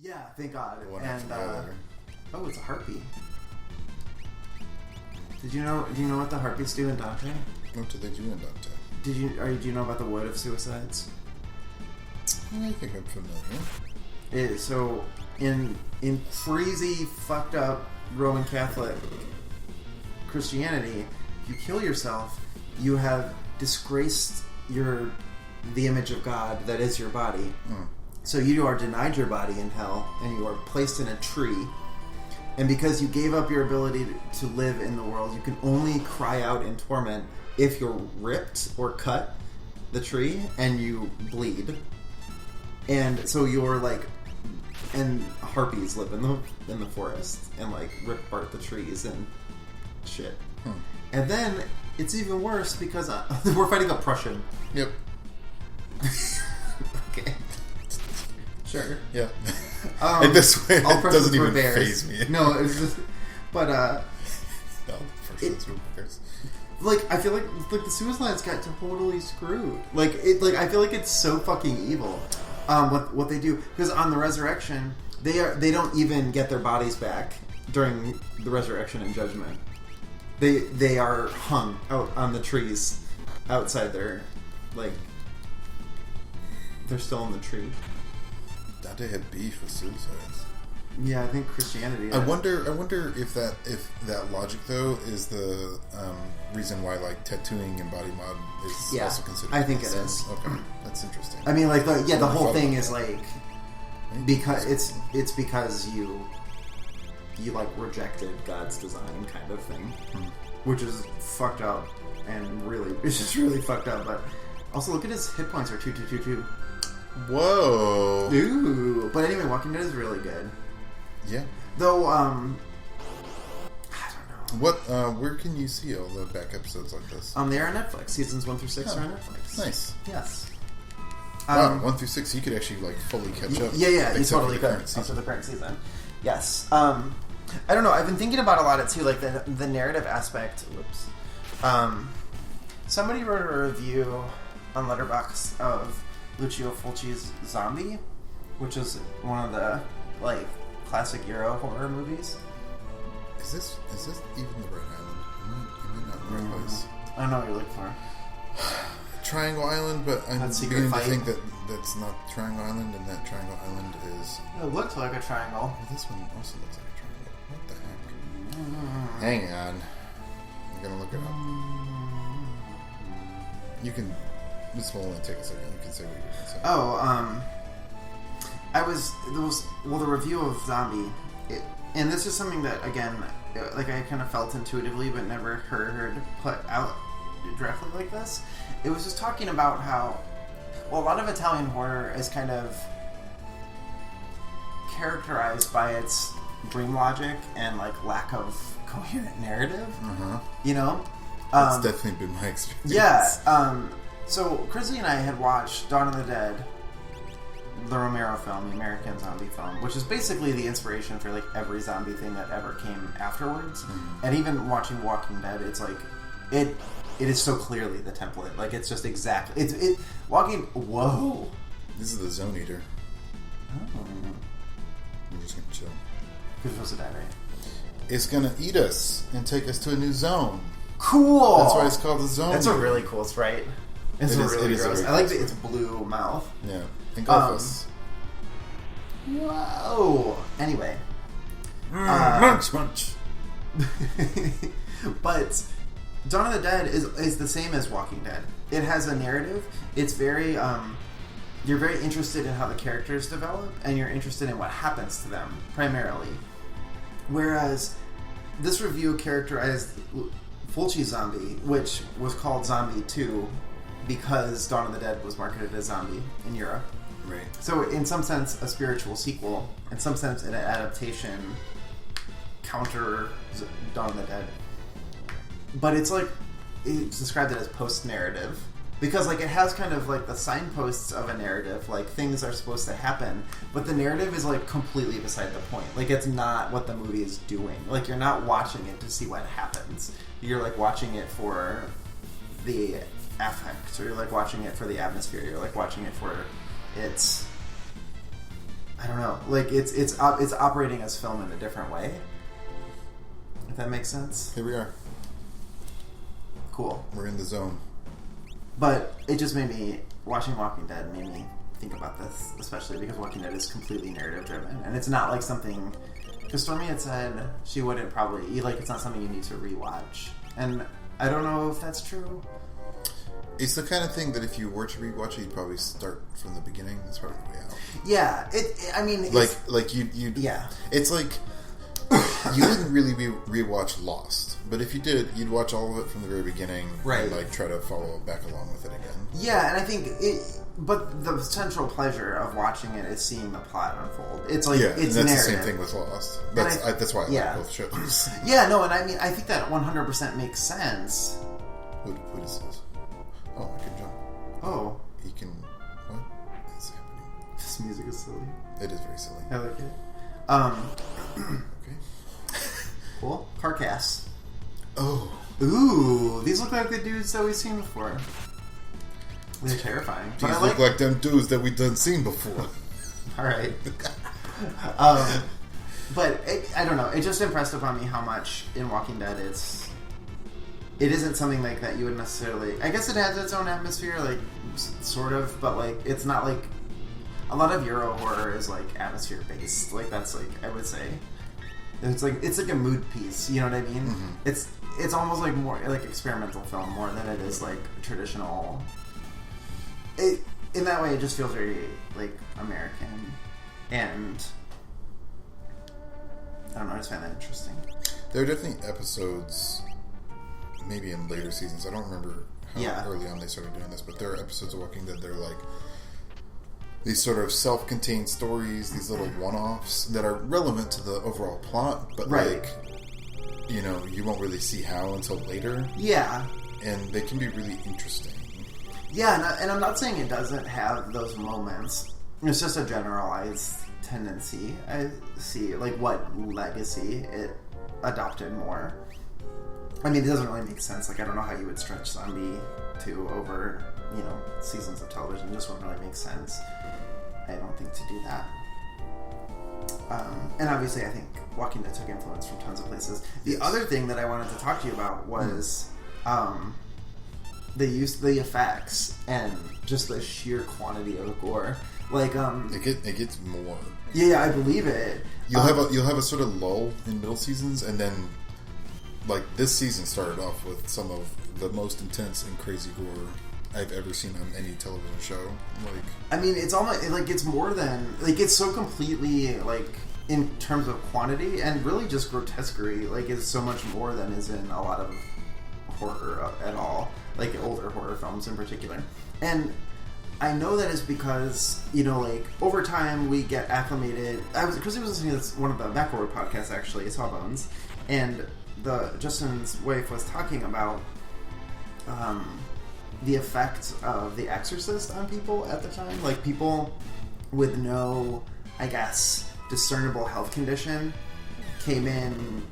Yeah, thank God. One And after the other. oh, it's a harpy. Do you know what the harpies do in Dante? What do they do in Dante? Do you know about the Wood of Suicides? I think I'm familiar. So in crazy fucked up Roman Catholic Christianity, if you kill yourself, you have disgraced the image of God that is your body. So you are denied your body in hell, and you are placed in a tree. And because you gave up your ability to live in the world, you can only cry out in torment if you're ripped or cut the tree and you bleed. And so you're like, and harpies live in the forest and like rip apart the trees and shit. And then it's even worse because we're fighting a Prussian. Yep. Okay. Sure. Yeah. In this way, it doesn't even faze me. No, it's just, but no, Prussians were bears. Like, I feel like the Suicides got totally screwed. Like I feel like it's so fucking evil. What they do, because on the resurrection, they don't even get their bodies back during the resurrection and judgment. They are hung out on the trees outside their, like, they're still in the tree. Dante had beef with Suicides. Yeah, I think Christianity. I wonder if that logic though is the reason why like tattooing and body mod is also considered. I think it is. Okay, that's interesting. I mean, like the whole thing is like because it's because you like rejected God's design kind of thing, which is fucked up and really it's just really fucked up. But also look at his hit points are 2. Whoa. Ooh. But anyway, Walking Dead is really good. Yeah. Though, I don't know. What? Where can you see all the back episodes like this? They are on Netflix. Seasons 1 through 6 are on Netflix. Nice. Yes. Wow, 1 through 6, you could actually like fully catch up. Yeah, you totally could. After the current season. Yes. I don't know. I've been thinking about a lot of too, like the narrative aspect. Whoops. Somebody wrote a review on Letterboxd of Lucio Fulci's Zombie, which is one of the like classic Euro horror movies. Is this even the right island? Am I not in the right place? I don't know what you're looking for. Triangle Island, but I'm beginning to think that that's not Triangle Island, and that Triangle Island is... It looks like a triangle. Well, this one also looks like a triangle. What the heck? Hang on. I'm gonna look it up. You can... This will only take a second. You can say what you're going to say. The review of Zombie, and this is something that, again, like I kind of felt intuitively, but never heard put out directly like this. It was just talking about how, well, a lot of Italian horror is kind of characterized by its dream logic and, like, lack of coherent narrative. You know? That's definitely been my experience. Yeah, so, Chrissy and I had watched Dawn of the Dead, the Romero film, the American zombie film, which is basically the inspiration for like every zombie thing that ever came afterwards. And even watching Walking Dead, it's like it is so clearly the template. Like it's just exactly Whoa! This is the Zone Eater. Oh. We're just gonna chill. Who's supposed to die, right? It's gonna eat us and take us to a new zone. Cool. That's why it's called the Zone. That's Eater. a really cool sprite. It's really gross. I like that it's blue mouth. Yeah. And Golfus. Whoa. Anyway. Munch. But Dawn of the Dead is the same as Walking Dead. It has a narrative. It's very you're very interested in how the characters develop, and you're interested in what happens to them primarily. Whereas this review characterized Fulci's Zombie, which was called Zombie 2 because Dawn of the Dead was marketed as Zombie in Europe. Right. So in some sense a spiritual sequel, in some sense an adaptation counter Dawn of the Dead. But it's like it's described it as post-narrative because like it has kind of like the signposts of a narrative, like things are supposed to happen, but the narrative is like completely beside the point. Like it's not what the movie is doing. Like you're not watching it to see what happens. You're like watching it for the affect, or you're like watching it for the atmosphere. You're like watching it for its I don't know. Like it's operating as film in a different way. If that makes sense. Here we are. Cool. We're in the zone. But it just made me watching Walking Dead made me think about this, especially because Walking Dead is completely narrative driven, and it's not like something. Because Stormy had said she wouldn't probably like it's not something you need to rewatch, and I don't know if that's true. It's the kind of thing that if you were to rewatch it, you'd probably start from the beginning. That's probably the way out. Yeah, I mean, like you. Yeah, it's like you wouldn't really rewatch Lost, but if you did, you'd watch all of it from the very beginning, right? And like try to follow back along with it again. Yeah, and I think but the central pleasure of watching it is seeing the plot unfold. It's like it's and that's narrative. the same thing with Lost. That's why I like both shows. Yeah, no, and I mean, I think that 100% makes sense. What is this? Oh, I can jump. Oh. He can... What is happening? This music is silly. It is very silly. I like it. Okay. Cool. Carcass. Oh. Ooh, these look like the dudes that we've seen before. They're terrifying. These look like them dudes that we've done seen before. Alright. But, I don't know. It just impressed upon me how much in Walking Dead it isn't something like that you would necessarily... I guess it has its own atmosphere, like, sort of, but, like, it's not like... A lot of Euro horror is, like, atmosphere-based. Like, that's, like, I would say... It's like a mood piece, you know what I mean? Mm-hmm. It's almost like more, like, experimental film more than it is, like, traditional... in that way, it just feels very, like, American. And... I don't know, I just find that interesting. There are definitely episodes... Maybe in later seasons. I don't remember how early on they started doing this, but there are episodes of Walking Dead that are like these sort of self-contained stories, these little one-offs that are relevant to the overall plot, but like, you know, you won't really see how until later. Yeah. And they can be really interesting. Yeah, and I'm not saying it doesn't have those moments. It's just a generalized tendency. I see, like, what legacy it adopted more. I mean, it doesn't really make sense. Like, I don't know how you would stretch Zombie 2 over, you know, seasons of television. It just wouldn't really make sense, I don't think, to do that. And obviously, I think Walking Dead took influence from tons of places. The other thing that I wanted to talk to you about was the effects and just the sheer quantity of gore. Like, it gets more. Yeah, I believe it. You'll have a sort of lull in middle seasons, and then. Like, this season started off with some of the most intense and crazy gore I've ever seen on any television show. Like, I mean, it's almost, like, it's more than, like, it's so completely, like, in terms of quantity and really just grotesquerie, like, it's so much more than is in a lot of horror at all. Like, older horror films in particular. And I know that is because, you know, like, over time we get acclimated. Chrissy was listening to one of the Baffled podcasts, actually, Sawbones, and Justin's wife was talking about the effect of The Exorcist on people at the time. Like, people with no, I guess, discernible health condition came in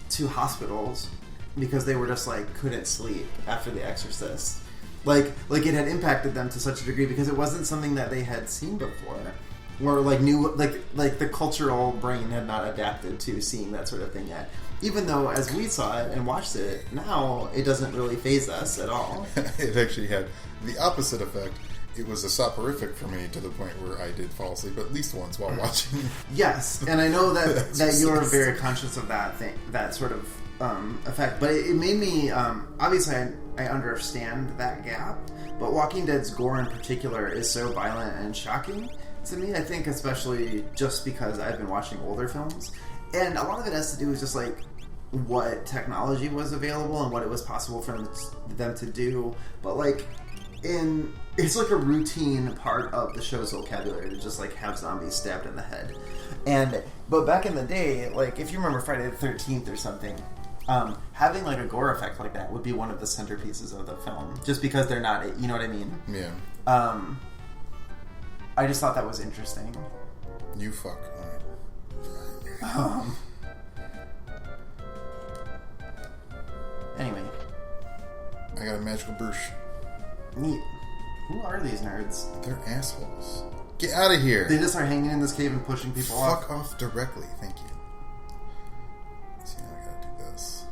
to hospitals because they were just, like, couldn't sleep after The Exorcist. Like it had impacted them to such a degree because it wasn't something that they had seen before. Or, like, new, like the cultural brain had not adapted to seeing that sort of thing yet. Even though, as we saw it and watched it, now it doesn't really faze us at all. It actually had the opposite effect. It was a soporific for me to the point where I did fall asleep at least once while watching. Yes, and I know that you're very conscious of that sort of effect. But it made me, obviously I understand that gap, but Walking Dead's gore in particular is so violent and shocking to me, I think, especially just because I've been watching older films. And a lot of it has to do with just, like, what technology was available and what it was possible for them to do. But, like, it's like a routine part of the show's vocabulary to just, like, have zombies stabbed in the head. But back in the day, like, if you remember Friday the 13th or something, having, like, a gore effect like that would be one of the centerpieces of the film. Just because they're not, you know what I mean? Yeah. I just thought that was interesting. You fuck. Anyway. I got a magical brush. Neat. Who are these nerds? They're assholes. Get out of here. They just are hanging in this cave and pushing people off. Fuck off directly. Thank you. See, now I gotta do this.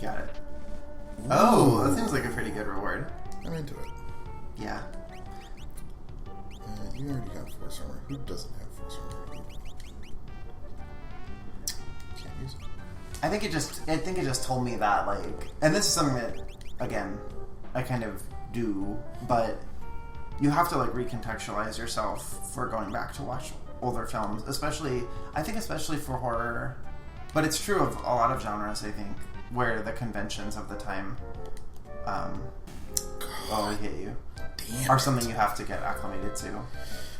Got it. Ooh. Oh, that seems like a pretty good reward. I'm into it. Yeah. You already got Force Armor. Who doesn't have Force Armor? Can't use it. I think it just told me that, like, and this is something that, again, I kind of do, but you have to, like, recontextualize yourself for going back to watch older films, especially for horror, but it's true of a lot of genres, I think, where the conventions of the time, I hate you, are something you have to get acclimated to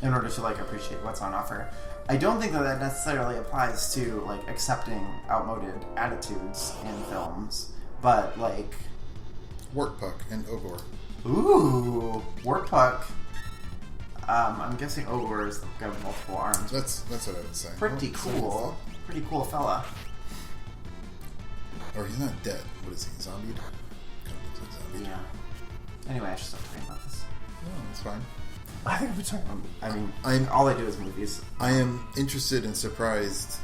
in order to, like, appreciate what's on offer. I don't think that necessarily applies to, like, accepting outmoded attitudes in films, but, like... Wartpuck and Ogre. Ooh, Wartpuck. I'm guessing Ogre is got multiple arms. That's what I would say. Pretty cool. Pretty cool fella. Or he's not dead. What is he? Zombied? Yeah. Anyway, I should stop talking about this. No, that's fine. I think we're talking about... all I do is movies. I am interested and surprised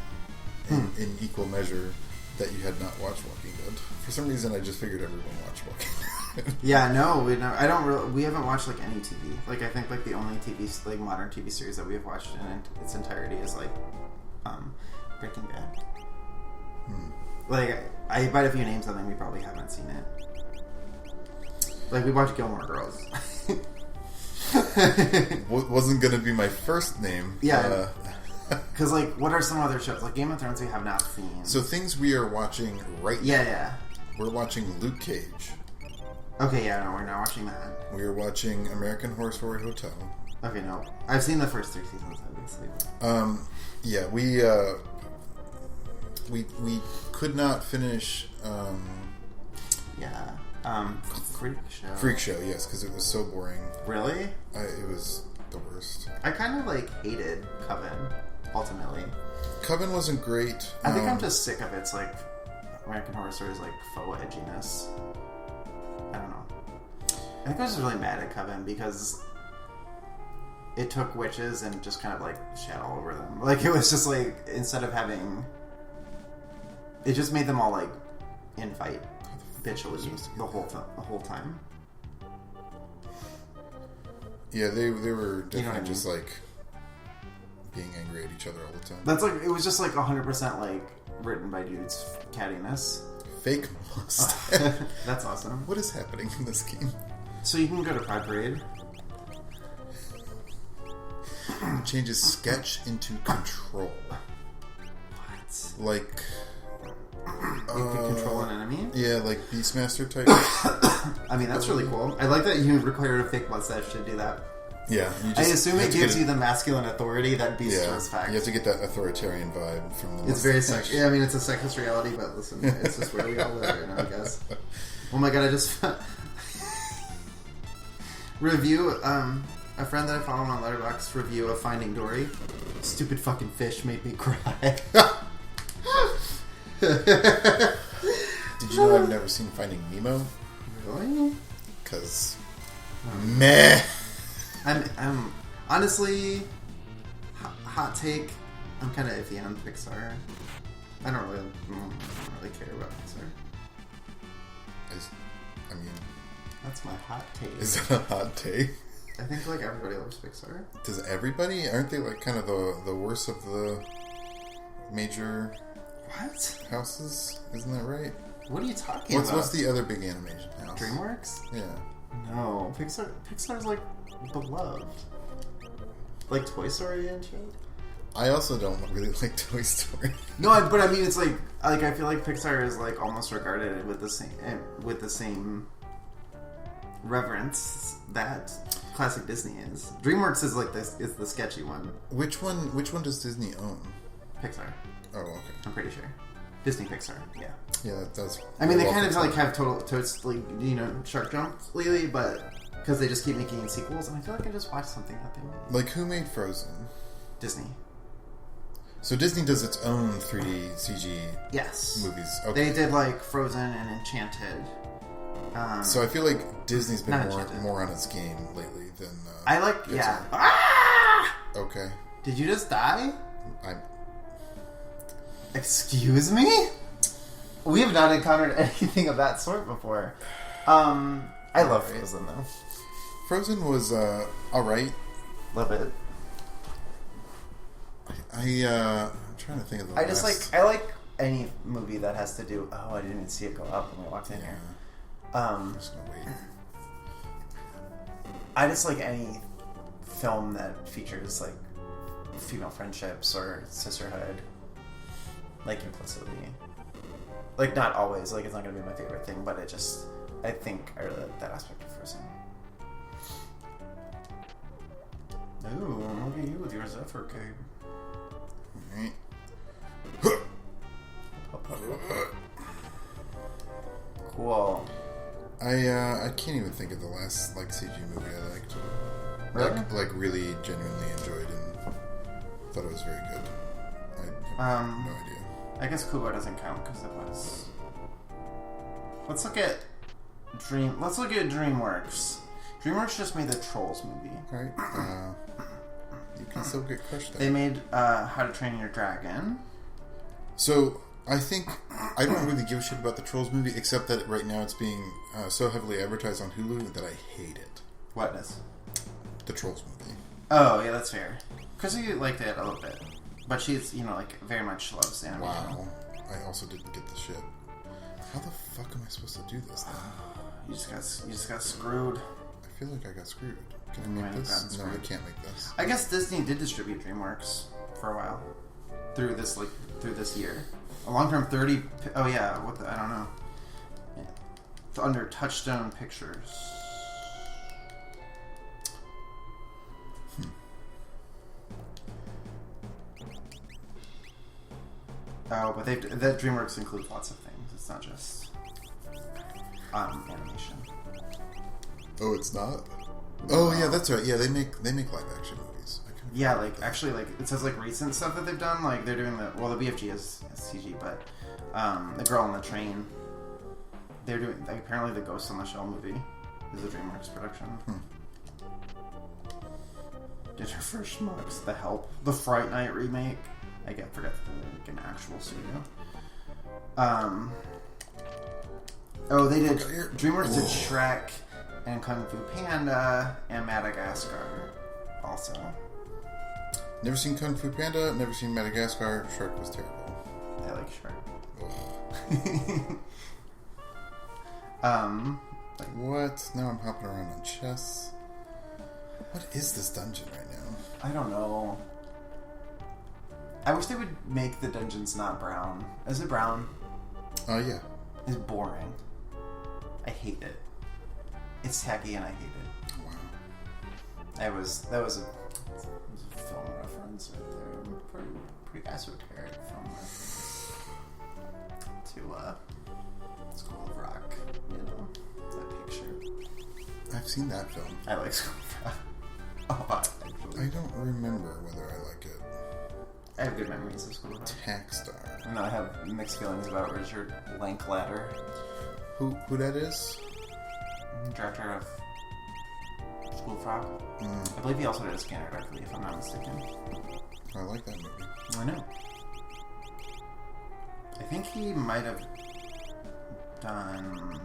in equal measure that you had not watched Walking Dead. For some reason, I just figured everyone watched Walking Dead. Yeah, no, we haven't watched, like, any TV. Like, I think, like, the only TV, like, modern TV series that we have watched in its entirety is, like, Breaking Bad. Like, I bet if you name something, we probably haven't seen it. Like, we watched Gilmore Girls. Wasn't going to be my first name. Yeah. Because, like, what are some other shows? Like, Game of Thrones we have not seen. So, things we are watching right now. Yeah. We're watching Luke Cage. Okay, yeah, no, we're not watching that. We are watching American Horror Story Hotel. Okay, no. I've seen the first 3 seasons, obviously. Yeah, we could not finish... Freak Show, yes, because it was so boring. Really? It was the worst. I kind of, like, hated Coven, ultimately. Coven wasn't great. I think I'm just sick of its, like, American Horror Story's, like, faux edginess. I don't know. I think I was just really mad at Coven because it took witches and just kind of, like, shat all over them. Like, it was just, like, instead of having... It just made them all, like, infight bitchily the whole time. Yeah, they were definitely just, like, being angry at each other all the time. That's, like, it was just, like, 100%, like, written by dudes cattiness. Fake mustache. That's awesome. What is happening in this game? So you can go to Pride Parade. Changes sketch into control. What? Like... You can control an enemy? Yeah, like Beastmaster type. I mean, that's really cool. I like that you required a fake mustache to do that. Yeah. I assume it gives you the masculine authority that Beast respects. You have to get that authoritarian vibe from the It's very sexist. Yeah, I mean, it's a sexist reality, but listen, it's just where we all live right now, I guess. Oh my god, I just... review, a friend that I follow on Letterboxd review of Finding Dory. Stupid fucking fish made me cry. Did you know I've never seen Finding Nemo? Really? Because... Meh! I'm honestly, hot take, I'm kind of iffy on Pixar. I don't really care about Pixar. I mean... That's my hot take. Is that a hot take? I think, like, everybody loves Pixar. Does everybody? Aren't they, like, kind of the worst of the major... What? houses? Isn't that right? What are you talking about? What's the other big animation house? DreamWorks? Yeah. No, Pixar's like beloved. Like Toy Story and shit. I also don't really like Toy Story. No, but I mean, it's like I feel like Pixar is like almost regarded with the same reverence that classic Disney is. DreamWorks is like this is the sketchy one. Which one does Disney own? Pixar. Oh, okay. I'm pretty sure. Disney Pixar, yeah. Yeah, that's... I mean, they kind of like have totally, shark jump lately, but... Because they just keep making sequels, and I feel like I just watched something that they made. Like, who made Frozen? Disney. So Disney does its own 3D CG movies. Okay. They did, like, Frozen and Enchanted. So I feel like Disney's been more on its game lately than... I like... Yeah. Ah! Okay. Did you just die? I'm... Excuse me? We have not encountered anything of that sort before. I love Frozen, though. Frozen was, alright. Love it. I'm trying to think of the last... I like any movie that has to do... Oh, I didn't even see it go up when we walked in here. I'm just gonna wait. I just like any film that features, like, female friendships or sisterhood. Like, implicitly. Like, not always. Like, it's not going to be my favorite thing, but it just... I think I really like that aspect of Frozen. Ooh, look at you with your Zephyr cape. Alright. Cool. I can't even think of the last, like, CG movie I liked. Really? Like really genuinely enjoyed and thought it was very good. I have no idea. I guess Gogo doesn't count because it was... Let's look at DreamWorks. DreamWorks just made the Trolls movie. Alright. You can still get crushed there. They made How to Train Your Dragon. So, I think I don't really give a shit about the Trolls movie, except that right now it's being so heavily advertised on Hulu that I hate it. What is? The Trolls movie. Oh, yeah, that's fair. Chrissy liked it a little bit. But she's, like, very much loves animation. Wow. I also didn't get the shit. How the fuck am I supposed to do this then? You just got screwed. I feel like I got screwed. Can I make this? No, I can't make this. I guess Disney did distribute DreamWorks for a while. Through this year. A long-term 30... Oh, yeah. I don't know. Yeah. It's under Touchstone Pictures. Oh, but that DreamWorks includes lots of things. It's not just animation. Oh, it's not? Oh, yeah, that's right. Yeah, they make live action movies. Yeah, like, actually, like, it says, like, recent stuff that they've done. Like, they're doing the BFG is CG, but The Girl on the Train, they're doing, like, apparently the Ghost on the Shell movie is a DreamWorks production. Did her first schmucks, The Help, the Fright Night remake. I forget like an actual studio. Oh, they did. DreamWorks did Shrek and Kung Fu Panda and Madagascar. Also, never seen Kung Fu Panda. Never seen Madagascar. Shrek was terrible. I like Shrek. Like what? Now I'm hopping around on chess. What is this dungeon right now? I don't know. I wish they would make the dungeons not brown. Is it brown? Oh, yeah. It's boring. I hate it. It's tacky and I hate it. Wow. That was a film reference right there. Pretty esoteric film reference to School of Rock. That picture. I've seen that film. I like School of Rock a lot, actually. I don't remember whether I like it. I have good memories of School of Rock. Tackstar. And I have mixed feelings about Richard Linklater. Who that is? Director of School of Rock. I believe he also did a Scanner Darkly, if I'm not mistaken. I like that movie. I know. I think he might have done...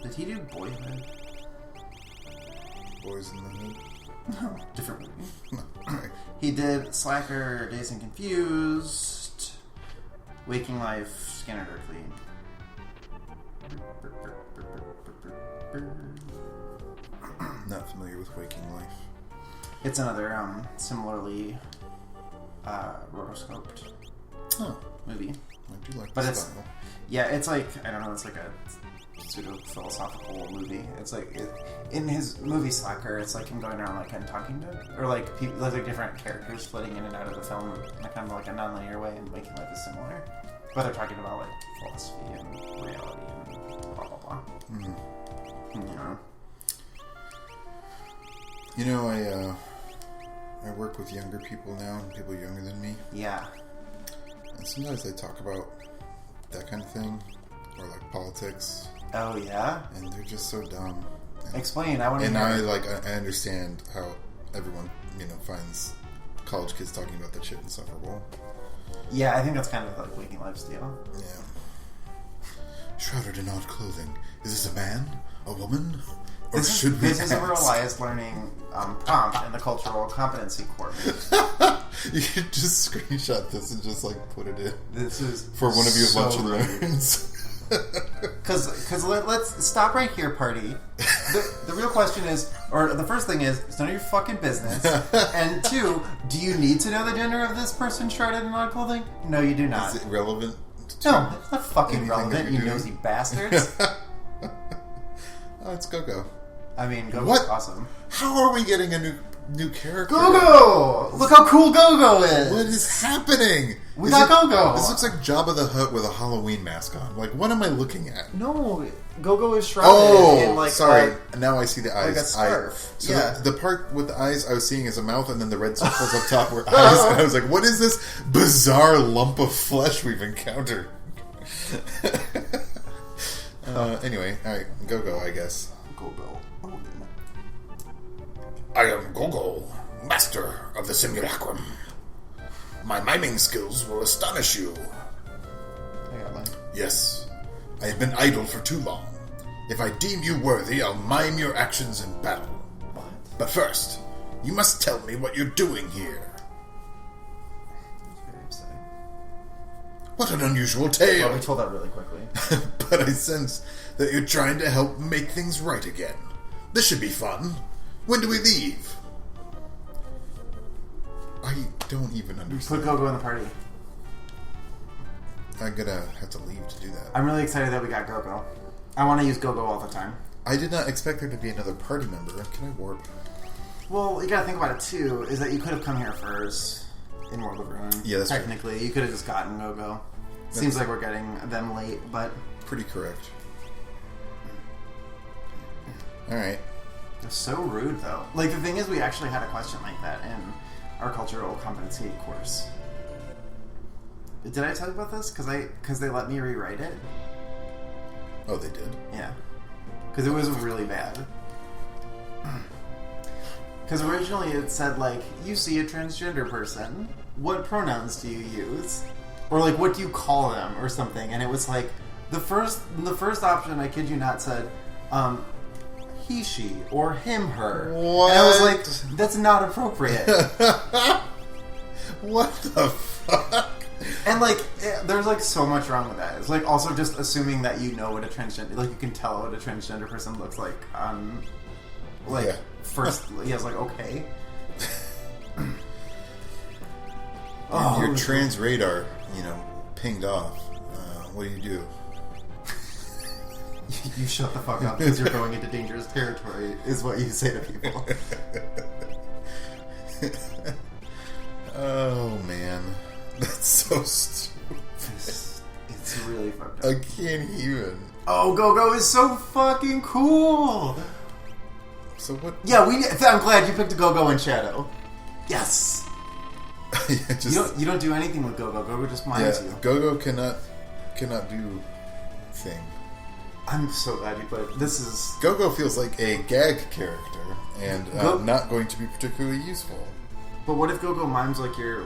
Did he do Boyhood? Boys in the Hood? No, different movie. No, okay. He did Slacker, Dazed and Confused, Waking Life, Scanner Darkly. Not familiar with Waking Life. It's another similarly rotoscoped movie. I do like but the style. Yeah, it's like, I don't know, it's like a pseudo-philosophical movie. It's like, in his movie Slacker, it's like him going around like and talking to, or like people, like different characters flitting in and out of the film in a kind of like a non-linear way, and Waking Life is similar. But they're talking about like philosophy and reality and blah blah blah. Yeah. You know, I work with younger people now, people younger than me. Yeah. And sometimes they talk about that kind of thing, or like politics. Oh yeah. And they're just so dumb. Explain. I want to. And I understand how everyone finds college kids talking about that shit insufferable. Yeah, I think that's kind of like waking life steal. Yeah. Shrouded in odd clothing. Is this a man? A woman? Or this is a real Elias learning prompt in the cultural competency course. You could just screenshot this and just put it in. This is for one of your so lunch and learns. Because let's stop right here, party. The real question is, or the first thing is, it's none of your fucking business. And 2, do you need to know the gender of this person shrouded in odd clothing? No, you do not. Is it relevant? No, it's not fucking relevant, you nosy bastards. Oh, it's Gogo. I mean, Gogo's awesome. How are we getting a new character? Gogo! Look how cool Gogo is! What is happening? We got Gogo! This looks like Jabba the Hutt with a Halloween mask on. What am I looking at? No, Gogo is shrouded in sorry. Now I see the eyes. Like a scarf. So the part with the eyes I was seeing is a mouth, and then the red circles up top were eyes. And I was like, what is this bizarre lump of flesh we've encountered? Anyway, alright, Gogo, I guess. Gogo. I am Gogo, master of the simulacrum. My miming skills will astonish you. I got mine. Yes, I have been idle for too long. If I deem you worthy, I'll mime your actions in battle. What? But first, you must tell me what you're doing here. That's very upsetting. What an unusual tale. Well, we told that really quickly. But I sense that you're trying to help make things right again. This should be fun. When do we leave? I don't even understand. Put Gogo in the party. I'm gonna have to leave to do that. I'm really excited that we got Gogo. I want to use Gogo all the time. I did not expect there to be another party member. Can I warp? Well, you gotta think about it too, is that you could have come here first in World of Ruin. Yeah, that's technically. True. You could have just gotten Gogo. Seems like we're getting them late, but... Pretty correct. Alright. They're so rude, though. The thing is, we actually had a question like that in our cultural competency course. Did I tell you about this? Because they let me rewrite it. Oh, they did? Yeah. Because it was really bad. Because originally it said, you see a transgender person. What pronouns do you use? Or, what do you call them? Or something. And it was the first option, I kid you not, said, he, she, or him, her. What? And I was like, that's not appropriate. What the fuck? And, there's, so much wrong with that. It's, also just assuming that you know what a transgender... you can tell what a transgender person looks like on... yeah. First... Yes, okay. Your trans radar, pinged off. What do? You shut the fuck up because you're going into dangerous territory, is what you say to people. Oh, man. That's so stupid. It's really fucked up. I can't even. Oh, Gogo is so fucking cool! So what? Yeah, I'm glad you picked a Gogo in Shadow. Yes! You don't do anything with Gogo. Gogo just minds you. Gogo cannot do thing. I'm so glad you put it. This is... Gogo feels like a gag character and not going to be particularly useful. But what if Gogo mimes your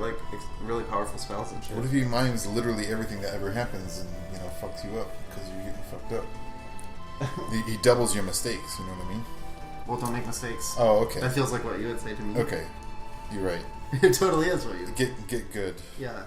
really powerful spells and shit? What if he mimes literally everything that ever happens and fucks you up because you're getting fucked up? He doubles your mistakes. You know what I mean? Well, don't make mistakes. Oh, okay. That feels like what you would say to me. Okay, you're right. It totally is what you would get good. Yeah.